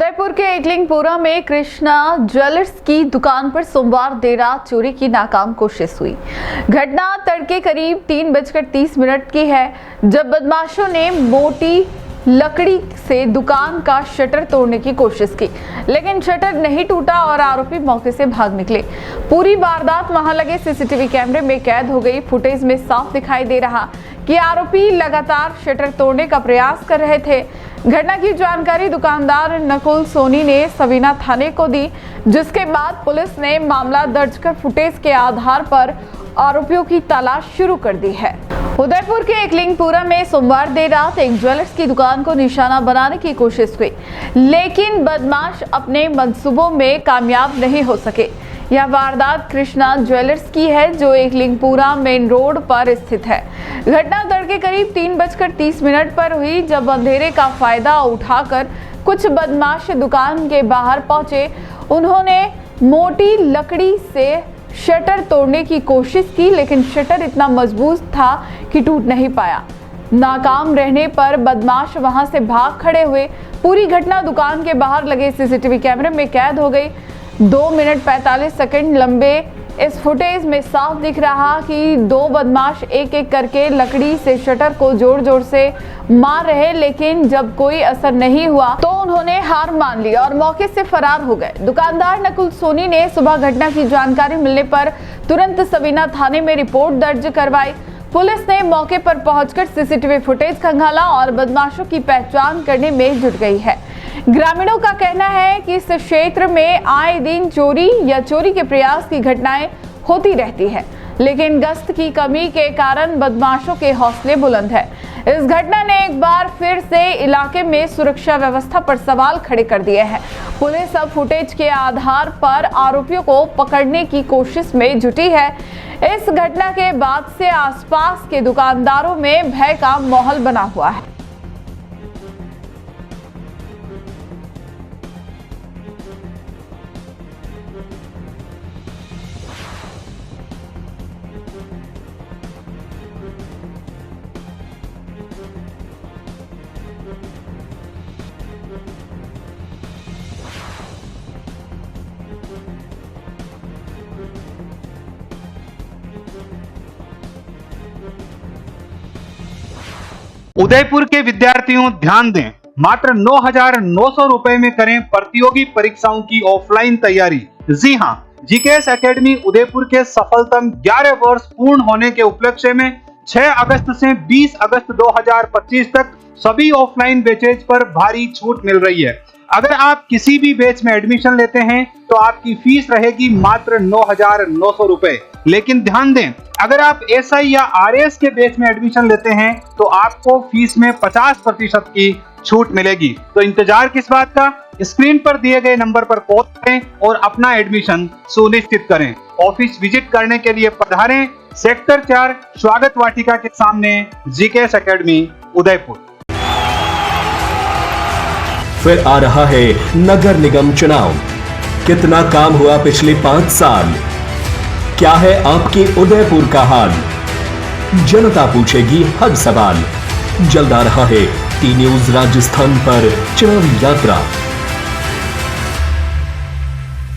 उदयपुर के एकलिंगपुरा में कृष्णा ज्वेलर्स की दुकान पर सोमवार देर रात चोरी की नाकाम कोशिश हुई। घटना तड़के करीब 3:30 की है, जब बदमाशों ने मोटी लकड़ी से दुकान का शटर तोड़ने की कोशिश की, लेकिन शटर नहीं टूटा और आरोपी मौके से भाग निकले। पूरी वारदात वहां लगे सीसीटीवी कैमरे में कैद हो गई। फुटेज में साफ दिखाई दे रहा कि आरोपी लगातार शटर तोड़ने का प्रयास कर रहे थे। घटना की जानकारी दुकानदार नकुल सोनी ने सवीना थाने को दी, जिसके बाद पुलिस ने मामला दर्ज कर फुटेज के आधार पर आरोपियों की तलाश शुरू कर दी है। उदयपुर के एकलिंगपुरा में सोमवार देर रात एक ज्वेलर्स की दुकान को निशाना बनाने की कोशिश हुई, लेकिन बदमाश अपने मंसूबों में कामयाब नहीं हो सके। यह वारदात कृष्णा ज्वेलर्स की है, जो एकलिंगपुरा मेन रोड पर स्थित है। घटना तड़के करीब 3:30 पर हुई, जब अंधेरे का फायदा उठाकर कुछ बदमाश दुकान के बाहर पहुंचे। उन्होंने मोटी लकड़ी से शटर तोड़ने की कोशिश की, लेकिन शटर इतना मजबूत था कि टूट नहीं पाया। नाकाम रहने पर बदमाश वहां से भाग खड़े हुए। पूरी घटना दुकान के बाहर लगे सीसीटीवी कैमरे में कैद हो गई। 2 मिनट 45 सेकंड लंबे इस फुटेज में साफ दिख रहा कि दो बदमाश एक एक करके लकड़ी से शटर को जोर जोर से मार रहे, लेकिन जब कोई असर नहीं हुआ तो उन्होंने हार मान ली और मौके से फरार हो गए। दुकानदार नकुल सोनी ने सुबह घटना की जानकारी मिलने पर तुरंत सवीना थाने में रिपोर्ट दर्ज करवाई। पुलिस ने मौके पर पहुंचकर सीसीटीवी फुटेज खंगाला और बदमाशों की पहचान करने में जुट गई है। ग्रामीणों का कहना है कि इस क्षेत्र में आए दिन चोरी या चोरी के प्रयास की घटनाएं होती रहती है, लेकिन गश्त की कमी के कारण बदमाशों के हौसले बुलंद है। इस घटना ने एक बार फिर से इलाके में सुरक्षा व्यवस्था पर सवाल खड़े कर दिए हैं। पुलिस अब फुटेज के आधार पर आरोपियों को पकड़ने की कोशिश में जुटी है। इस घटना के बाद से आसपास के दुकानदारों में भय का माहौल बना हुआ है। उदयपुर के विद्यार्थियों ध्यान दें, मात्र 9,900 रुपए में करें प्रतियोगी परीक्षाओं की ऑफलाइन तैयारी। जी हां, जीकेएस एकेडमी उदयपुर के सफलतम 11 वर्ष पूर्ण होने के उपलक्ष्य में 6 अगस्त से 20 अगस्त 2025 तक सभी ऑफलाइन बैचेज पर भारी छूट मिल रही है। अगर आप किसी भी बैच में एडमिशन लेते हैं तो आपकी फीस रहेगी मात्र 9,900 रुपए। लेकिन ध्यान दें, अगर आप एसआई या आरएस के बैच में एडमिशन लेते हैं तो आपको फीस में 50% की छूट मिलेगी। तो इंतजार किस बात का, स्क्रीन पर दिए गए नंबर पर कॉल करें और अपना एडमिशन सुनिश्चित करें। ऑफिस विजिट करने के लिए पधारें, सेक्टर 4 स्वागत वाटिका के सामने, जीकेएस एकेडमी उदयपुर। फिर आ रहा है नगर निगम चुनाव। कितना काम हुआ पिछले 5 साल? क्या है आपके उदयपुर का हाल? जनता पूछेगी हर सवाल। जल्द आ रहा है टी न्यूज राजस्थान पर चुनावी यात्रा।